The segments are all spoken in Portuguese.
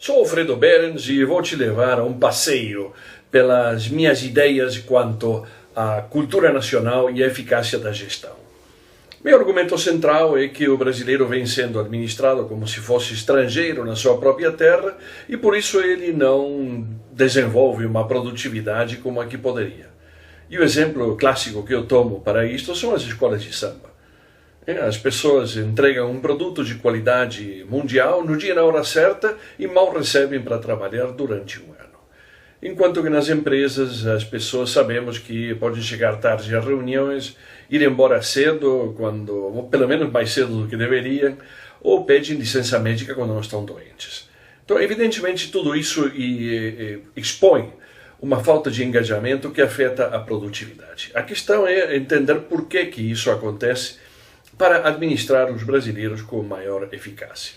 Sou Alfredo Berens e vou te levar a um passeio pelas minhas ideias quanto à cultura nacional e à eficácia da gestão. Meu argumento central é que o brasileiro vem sendo administrado como se fosse estrangeiro na sua própria terra e por isso ele não desenvolve uma produtividade como a que poderia. E o exemplo clássico que eu tomo para isto são as escolas de samba. As pessoas entregam um produto de qualidade mundial no dia e na hora certa e mal recebem para trabalhar durante um ano. Enquanto que nas empresas as pessoas sabemos que podem chegar tarde às reuniões, ir embora cedo, ou pelo menos mais cedo do que deveriam, ou pedem licença médica quando não estão doentes. Então, evidentemente, tudo isso expõe uma falta de engajamento que afeta a produtividade. A questão é entender por que isso acontece para administrar os brasileiros com maior eficácia.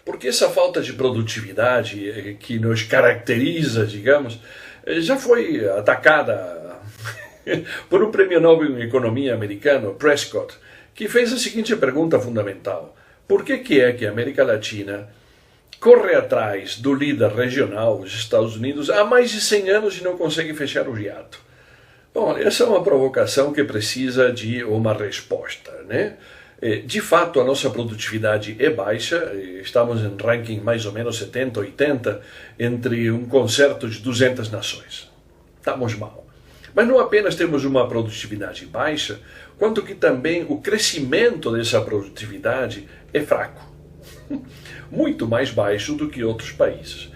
Porque essa falta de produtividade que nos caracteriza, digamos, já foi atacada por um prêmio Nobel em economia americano, Prescott, que fez a seguinte pergunta fundamental: por que é que a América Latina corre atrás do líder regional, os Estados Unidos, há mais de 100 anos e não consegue fechar o hiato? Bom, essa é uma provocação que precisa de uma resposta, né? De fato, a nossa produtividade é baixa, estamos em ranking mais ou menos 70, 80, entre um concerto de 200 nações. Estamos mal. Mas não apenas temos uma produtividade baixa, quanto que também o crescimento dessa produtividade é fraco. Muito mais baixo do que outros países.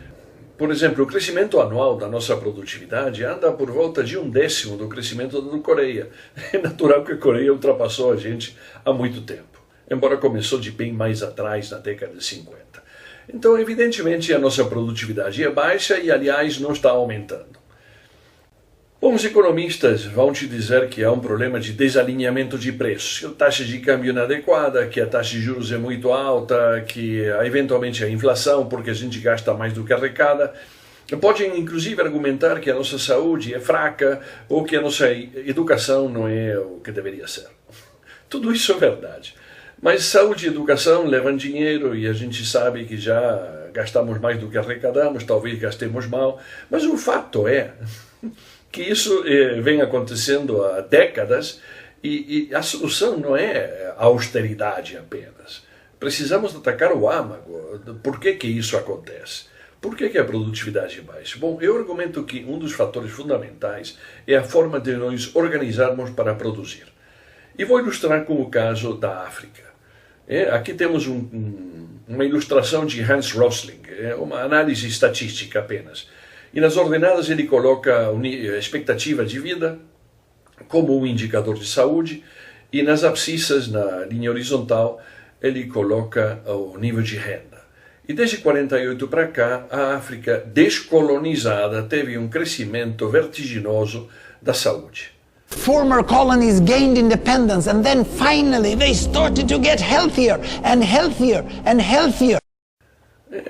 Por exemplo, o crescimento anual da nossa produtividade anda por volta de 1/10 do crescimento da Coreia. É natural que a Coreia ultrapassou a gente há muito tempo, embora começou de bem mais atrás, na década de 50. Então, evidentemente, a nossa produtividade é baixa e, aliás, não está aumentando. Bom, os economistas vão te dizer que há um problema de desalinhamento de preços, que a taxa de câmbio inadequada, que a taxa de juros é muito alta, que eventualmente a inflação, porque a gente gasta mais do que arrecada. Podem inclusive argumentar que a nossa saúde é fraca ou que a nossa educação não é o que deveria ser. Tudo isso é verdade. Mas saúde e educação levam dinheiro e a gente sabe que já gastamos mais do que arrecadamos, talvez gastemos mal, mas o fato é que isso vem acontecendo há décadas e a solução não é a austeridade apenas. Precisamos atacar o âmago. Por que isso acontece? Por que a produtividade é baixa? Bom, eu argumento que um dos fatores fundamentais é a forma de nos organizarmos para produzir. E vou ilustrar com o caso da África. Aqui temos uma ilustração de Hans Rosling, uma análise estatística apenas. E nas ordenadas ele coloca a expectativa de vida como um indicador de saúde e nas abscissas, na linha horizontal, ele coloca o nível de renda. E desde 48 para cá, a África descolonizada teve um crescimento vertiginoso da saúde. Former colonies gained independence and then finally they started to get healthier and healthier and healthier.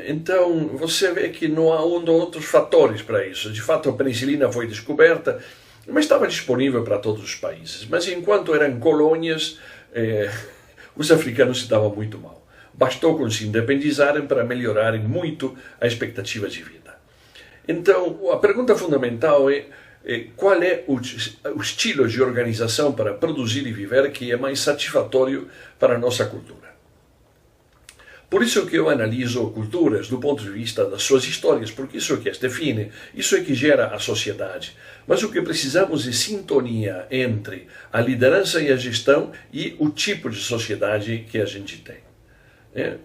Então, você vê que não há outros fatores para isso. De fato, a penicilina foi descoberta, mas estava disponível para todos os países. Mas enquanto eram colônias, os africanos se davam muito mal. Bastou com se independizarem para melhorarem muito a expectativa de vida. Então, a pergunta fundamental é qual é o estilo de organização para produzir e viver que é mais satisfatório para a nossa cultura. Por isso que eu analiso culturas do ponto de vista das suas histórias, porque isso é que as define, isso é que gera a sociedade. Mas o que precisamos é sintonia entre a liderança e a gestão e o tipo de sociedade que a gente tem.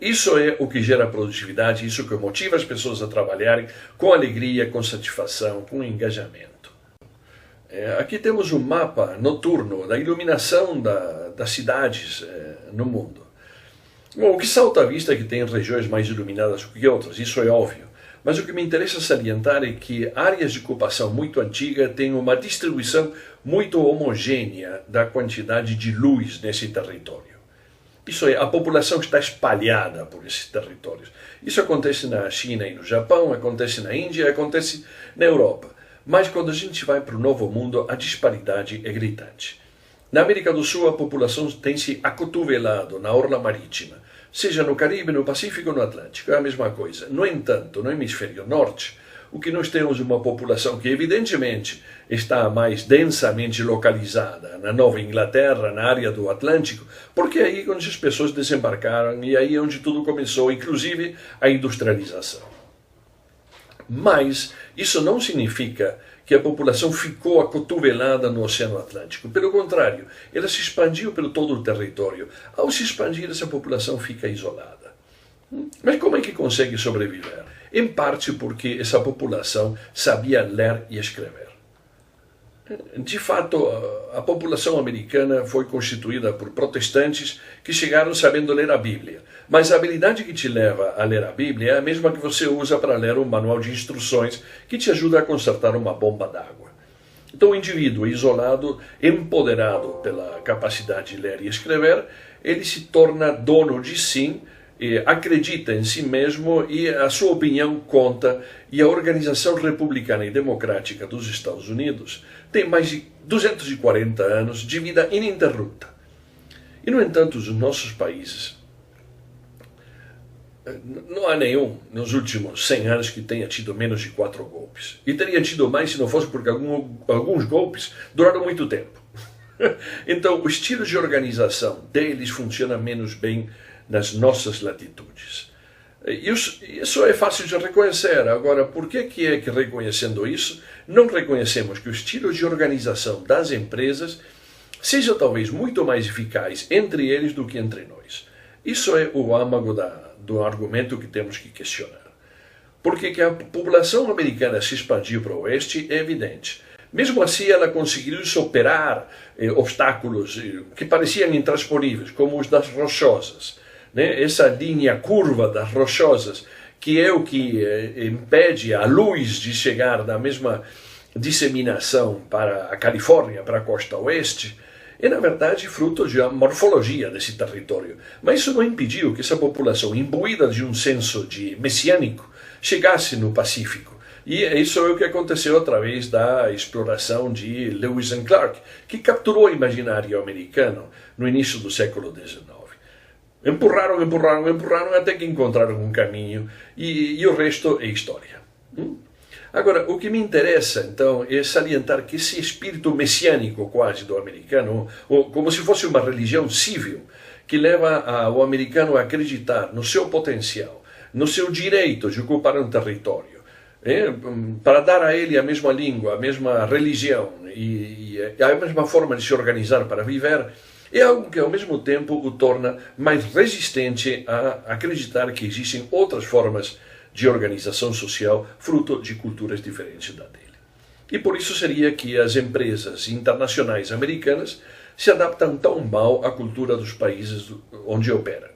Isso é o que gera produtividade, isso que motiva as pessoas a trabalharem com alegria, com satisfação, com engajamento. Aqui temos um mapa noturno da iluminação das cidades no mundo. Bom, o que salta à vista é que tem regiões mais iluminadas que outras, isso é óbvio. Mas o que me interessa salientar é que áreas de ocupação muito antiga têm uma distribuição muito homogênea da quantidade de luz nesse território. Isso é, a população está espalhada por esses territórios. Isso acontece na China e no Japão, acontece na Índia, acontece na Europa. Mas quando a gente vai para o Novo Mundo, a disparidade é gritante. Na América do Sul, a população tem se acotovelado na orla marítima, seja no Caribe, no Pacífico ou no Atlântico, é a mesma coisa. No entanto, no hemisfério norte, o que nós temos é uma população que evidentemente está mais densamente localizada na Nova Inglaterra, na área do Atlântico, porque é aí onde as pessoas desembarcaram e aí é onde tudo começou, inclusive a industrialização. Mas isso não significa que a população ficou acotovelada no Oceano Atlântico. Pelo contrário, ela se expandiu pelo todo o território. Ao se expandir, essa população fica isolada. Mas como é que consegue sobreviver? Em parte porque essa população sabia ler e escrever. De fato, a população americana foi constituída por protestantes que chegaram sabendo ler a Bíblia. Mas a habilidade que te leva a ler a Bíblia é a mesma que você usa para ler um manual de instruções que te ajuda a consertar uma bomba d'água. Então, o indivíduo isolado, empoderado pela capacidade de ler e escrever, ele se torna dono de si, acredita em si mesmo e a sua opinião conta, e a Organização Republicana e Democrática dos Estados Unidos tem mais de 240 anos de vida ininterrupta. E, no entanto, os nossos países, não há nenhum nos últimos 100 anos que tenha tido menos de 4 golpes. E teria tido mais se não fosse porque alguns golpes duraram muito tempo. Então, o estilo de organização deles funciona menos bem nas nossas latitudes. Isso é fácil de reconhecer. Agora, por que é que reconhecendo isso, não reconhecemos que o estilo de organização das empresas seja talvez muito mais eficaz entre eles do que entre nós? Isso é o âmago do argumento que temos que questionar. Porque que a população americana se expandiu para o oeste é evidente. Mesmo assim, ela conseguiu superar obstáculos que pareciam intransponíveis, como os das rochosas. Essa linha curva das rochosas, que é o que impede a luz de chegar da mesma disseminação para a Califórnia, para a costa oeste, é na verdade fruto da morfologia desse território. Mas isso não impediu que essa população, imbuída de um senso de messiânico, chegasse no Pacífico. E isso é o que aconteceu através da exploração de Lewis and Clark, que capturou o imaginário americano no início do século XIX. Empurraram até que encontraram um caminho e o resto é história. Agora, o que me interessa, então, é salientar que esse espírito messiânico quase do americano, como se fosse uma religião civil, que leva o americano a acreditar no seu potencial, no seu direito de ocupar um território, para dar a ele a mesma língua, a mesma religião e a mesma forma de se organizar para viver, é algo que ao mesmo tempo o torna mais resistente a acreditar que existem outras formas de organização social fruto de culturas diferentes da dele. E por isso seria que as empresas internacionais americanas se adaptam tão mal à cultura dos países onde operam.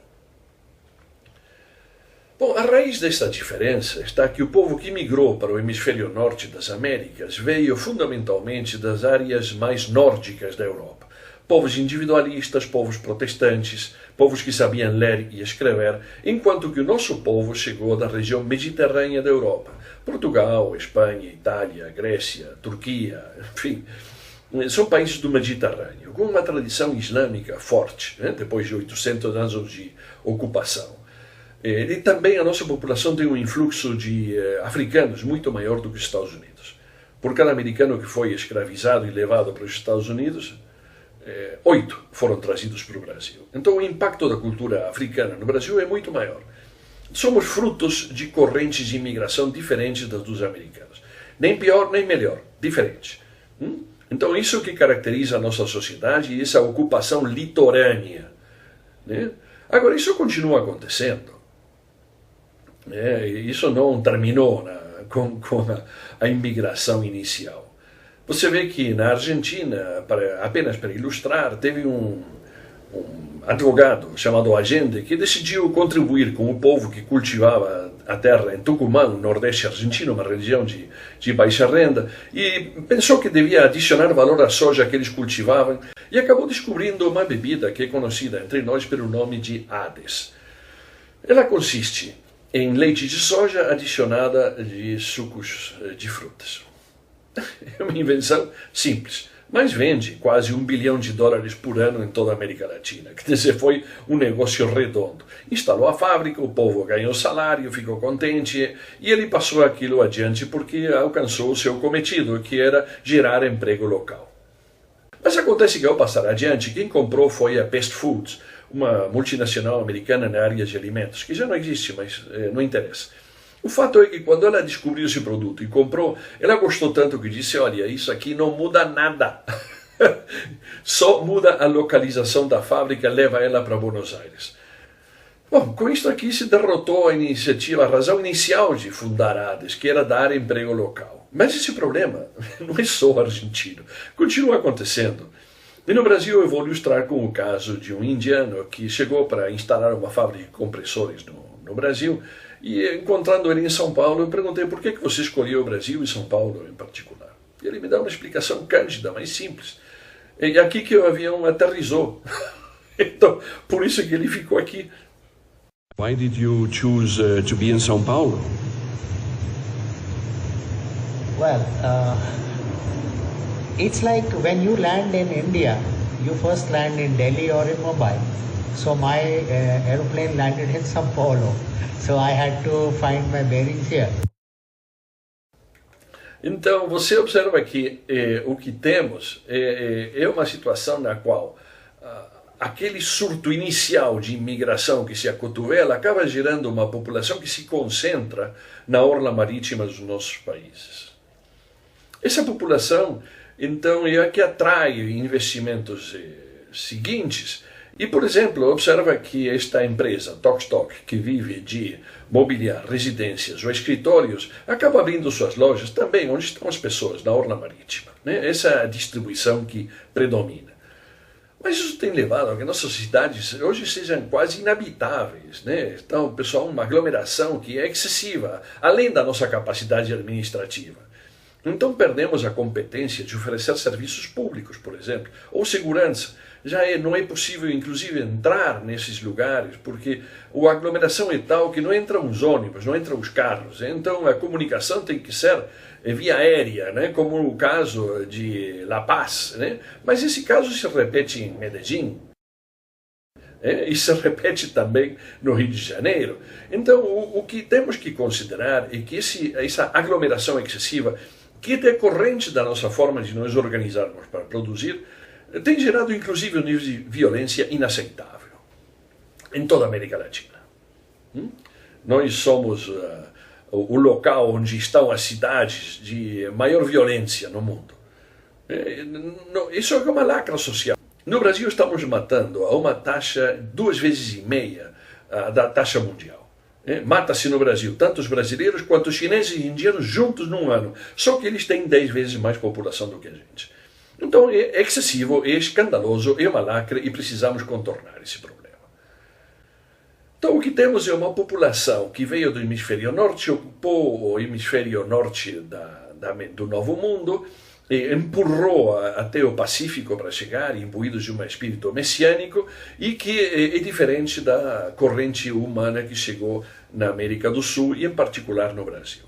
Bom, a raiz desta diferença está que o povo que migrou para o hemisfério norte das Américas veio fundamentalmente das áreas mais nórdicas da Europa. Povos individualistas, povos protestantes, povos que sabiam ler e escrever, enquanto que o nosso povo chegou da região mediterrânea da Europa. Portugal, Espanha, Itália, Grécia, Turquia, enfim, são países do Mediterrâneo, com uma tradição islâmica forte, depois de 800 anos de ocupação. E também a nossa população tem um influxo de africanos muito maior do que os Estados Unidos. Por cada americano que foi escravizado e levado para os Estados Unidos, 8 foram trazidos para o Brasil. Então o impacto da cultura africana no Brasil é muito maior. Somos frutos de correntes de imigração diferentes das dos americanos. Nem pior, nem melhor, diferentes. Então isso que caracteriza a nossa sociedade e essa ocupação litorânea. Agora, isso continua acontecendo. Isso não terminou com a imigração inicial. Você vê que na Argentina, apenas para ilustrar, teve um advogado chamado Allende que decidiu contribuir com o povo que cultivava a terra em Tucumã, no nordeste argentino, uma região de baixa renda, e pensou que devia adicionar valor à soja que eles cultivavam e acabou descobrindo uma bebida que é conhecida entre nós pelo nome de Hades. Ela consiste em leite de soja adicionada de sucos de frutas. É uma invenção simples, mas vende quase $1 bilhão por ano em toda a América Latina. Quer dizer, foi um negócio redondo. Instalou a fábrica, o povo ganhou salário, ficou contente e ele passou aquilo adiante porque alcançou o seu cometido, que era gerar emprego local. Mas acontece que ao passar adiante, quem comprou foi a Best Foods, uma multinacional americana na área de alimentos, que já não existe, mas não interessa. O fato é que quando ela descobriu esse produto e comprou, ela gostou tanto que disse, olha, isso aqui não muda nada. Só muda a localização da fábrica, leva ela para Buenos Aires. Bom, com isso aqui se derrotou a iniciativa, a razão inicial de fundar a ADES, que era dar emprego local. Mas esse problema não é só argentino, continua acontecendo. E no Brasil eu vou ilustrar com o caso de um indiano que chegou para instalar uma fábrica de compressores no Brasil, e encontrando ele em São Paulo, eu perguntei por que você escolheu o Brasil e São Paulo em particular. E ele me dá uma explicação cândida, mas simples. É aqui que o avião aterrissou. Então, por isso que ele ficou aqui. Why did you choose to be in São Paulo? Well, it's like when you land in India, you first land in Delhi or in Mumbai. So my aeroplane landed in São Paulo. So I had to find my bearings here. Então, você observa que o que temos é uma situação na qual aquele surto inicial de imigração que se acotovela acaba gerando uma população que se concentra na orla marítima dos nossos países. Essa população, então, é a que atrai investimentos seguintes. E, por exemplo, observa que esta empresa, Tok, que vive de mobiliar residências ou escritórios, acaba abrindo suas lojas também onde estão as pessoas, na orla marítima. Né? Essa é a distribuição que predomina. Mas isso tem levado a que nossas cidades hoje sejam quase inabitáveis. Né? Então, pessoal, uma aglomeração que é excessiva, além da nossa capacidade administrativa. Então perdemos a competência de oferecer serviços públicos, por exemplo, ou segurança. Não é possível, inclusive, entrar nesses lugares, porque a aglomeração é tal que não entram os ônibus, não entram os carros. Então a comunicação tem que ser via aérea, né? Como no caso de La Paz. Né? Mas esse caso se repete em Medellín. E se repete também no Rio de Janeiro. Então o que temos que considerar é que essa aglomeração excessiva, que é decorrente da nossa forma de nos organizarmos para produzir, tem gerado inclusive um nível de violência inaceitável em toda a América Latina. Nós somos o local onde estão as cidades de maior violência no mundo. Isso é uma lacra social. No Brasil estamos matando a uma taxa 2,5 vezes da taxa mundial. Mata-se no Brasil tanto os brasileiros quanto os chineses e indianos juntos num ano, só que eles têm 10 vezes mais população do que a gente. Então é excessivo, é escandaloso, é uma lacra e precisamos contornar esse problema. Então o que temos é uma população que veio do hemisfério norte, ocupou o hemisfério norte do Novo Mundo, e empurrou até o Pacífico para chegar, imbuídos de um espírito messiânico, e que é diferente da corrente humana que chegou na América do Sul e em particular no Brasil.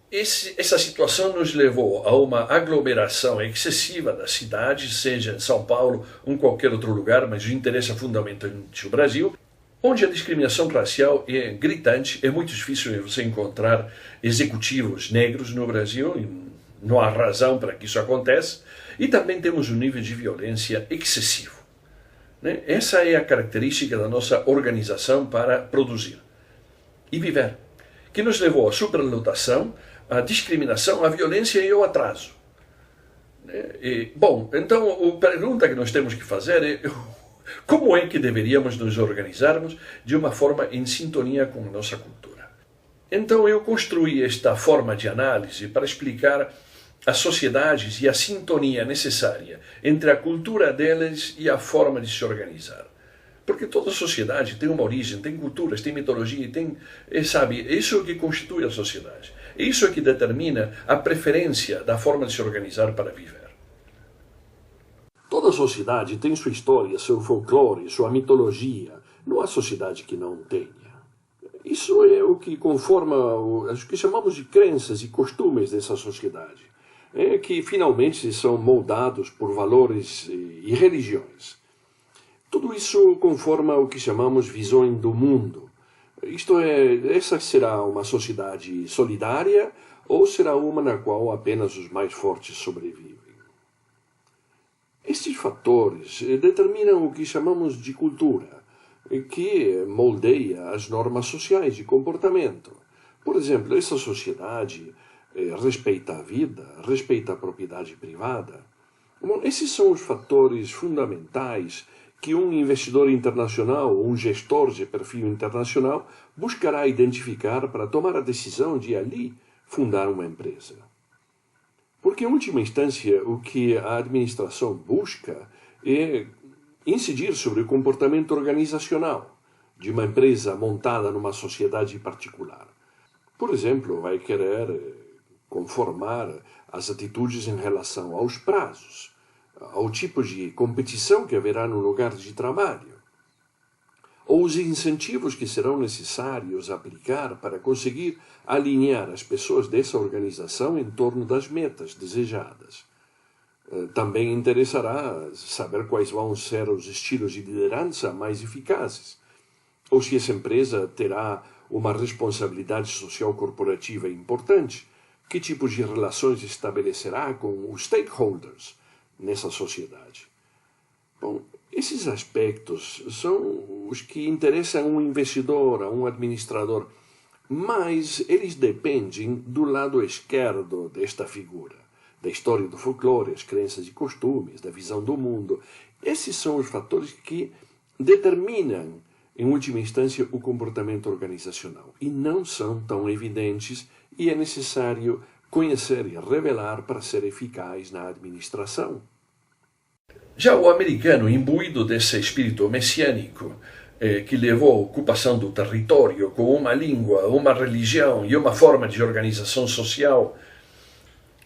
Essa situação nos levou a uma aglomeração excessiva das cidades, seja em São Paulo ou em qualquer outro lugar, mas interessa fundamentalmente o Brasil, onde a discriminação racial é gritante. É muito difícil você encontrar executivos negros no Brasil, e não há razão para que isso aconteça, e também temos um nível de violência excessivo. Essa é a característica da nossa organização para produzir e viver, que nos levou à superlotação, à discriminação, à violência e ao atraso. Bom, então a pergunta que nós temos que fazer é: como é que deveríamos nos organizarmos de uma forma em sintonia com a nossa cultura? Então eu construí esta forma de análise para explicar as sociedades e a sintonia necessária entre a cultura delas e a forma de se organizar. Porque toda sociedade tem uma origem, tem culturas, tem mitologia, sabe, isso é o que constitui a sociedade. Isso é que determina a preferência da forma de se organizar para viver. Toda sociedade tem sua história, seu folclore, sua mitologia. Não há sociedade que não tenha. Isso é o que conforma o que chamamos de crenças e costumes dessa sociedade. que finalmente são moldados por valores e religiões. Tudo isso conforma o que chamamos visão do mundo. Isto é, essa será uma sociedade solidária ou será uma na qual apenas os mais fortes sobrevivem? Estes fatores determinam o que chamamos de cultura, que moldeia as normas sociais de comportamento. Por exemplo, essa sociedade respeita a vida, respeita a propriedade privada. Bom, esses são os fatores fundamentais que um investidor internacional ou um gestor de perfil internacional buscará identificar para tomar a decisão de ali fundar uma empresa. Porque, em última instância, o que a administração busca é incidir sobre o comportamento organizacional de uma empresa montada numa sociedade particular. Por exemplo, vai querer conformar as atitudes em relação aos prazos, ao tipo de competição que haverá no lugar de trabalho, ou os incentivos que serão necessários aplicar para conseguir alinhar as pessoas dessa organização em torno das metas desejadas. Também interessará saber quais vão ser os estilos de liderança mais eficazes, ou se essa empresa terá uma responsabilidade social corporativa importante, que tipos de relações estabelecerá com os stakeholders nessa sociedade. Bom, esses aspectos são os que interessam a um investidor, a um administrador, mas eles dependem do lado esquerdo desta figura, da história do folclore, as crenças e costumes, da visão do mundo. Esses são os fatores que determinam, em última instância, o comportamento organizacional. E não são tão evidentes e é necessário conhecer e revelar para ser eficaz na administração. Já o americano, imbuído desse espírito messiânico, que levou à ocupação do território com uma língua, uma religião e uma forma de organização social,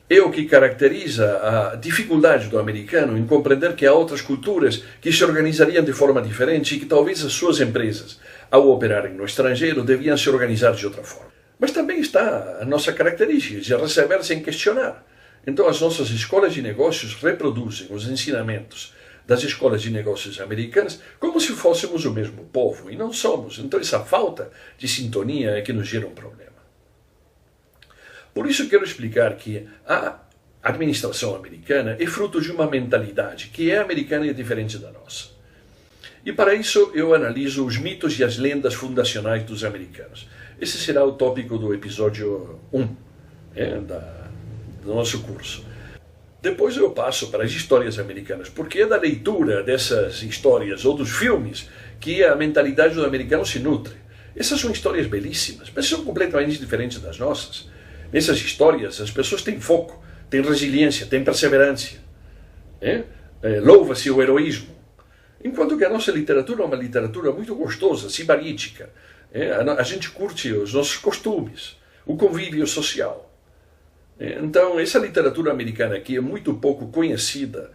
é o que caracteriza a dificuldade do americano em compreender que há outras culturas que se organizariam de forma diferente e que talvez as suas empresas, ao operarem no estrangeiro, deviam se organizar de outra forma. Mas também está a nossa característica de receber sem questionar. Então as nossas escolas de negócios reproduzem os ensinamentos das escolas de negócios americanas como se fôssemos o mesmo povo, e não somos. Então essa falta de sintonia é que nos gera um problema. Por isso quero explicar que a administração americana é fruto de uma mentalidade que é americana e é diferente da nossa. E para isso eu analiso os mitos e as lendas fundacionais dos americanos. Esse será o tópico do episódio 1 do nosso curso. Depois eu passo para as histórias americanas, porque é da leitura dessas histórias ou dos filmes que a mentalidade do americano se nutre. Essas são histórias belíssimas, mas são completamente diferentes das nossas. Nessas histórias as pessoas têm foco, têm resiliência, têm perseverança. Louva-se o heroísmo. Enquanto que a nossa literatura é uma literatura muito gostosa, sibarítica. A gente curte os nossos costumes, o convívio social. Então, essa literatura americana, que é muito pouco conhecida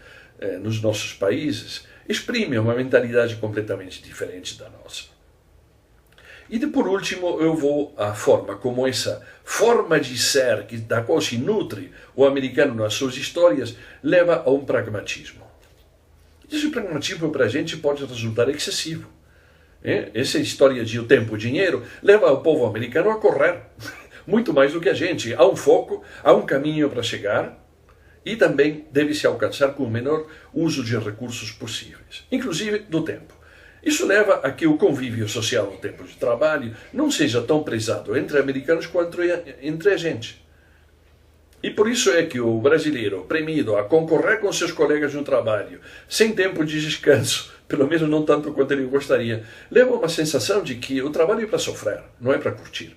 nos nossos países, exprime uma mentalidade completamente diferente da nossa. E por último, eu vou à forma como essa forma de ser, da qual se nutre o americano nas suas histórias, leva a um pragmatismo. Esse pragmatismo para a gente pode resultar excessivo. Essa história de o tempo e o dinheiro leva o povo americano a correr. Muito mais do que a gente. Há um foco, há um caminho para chegar e também deve-se alcançar com o menor uso de recursos possíveis, inclusive do tempo. Isso leva a que o convívio social no tempo de trabalho não seja tão prezado entre americanos quanto entre a gente. E por isso é que o brasileiro, premido a concorrer com seus colegas no trabalho, sem tempo de descanso, pelo menos não tanto quanto ele gostaria, leva a uma sensação de que o trabalho é para sofrer, não é para curtir.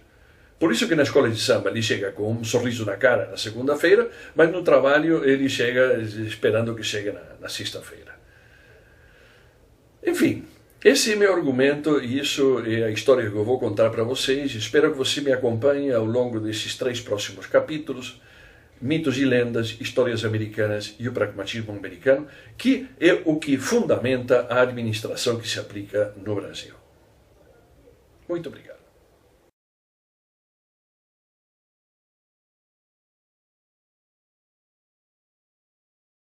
Por isso que na escola de samba ele chega com um sorriso na cara na segunda-feira, mas no trabalho ele chega esperando que chegue na sexta-feira. Enfim, esse é meu argumento e isso é a história que eu vou contar para vocês. Espero que você me acompanhe ao longo desses 3 próximos capítulos. Mitos e lendas, histórias americanas e o pragmatismo americano, que é o que fundamenta a administração que se aplica no Brasil. Muito obrigado.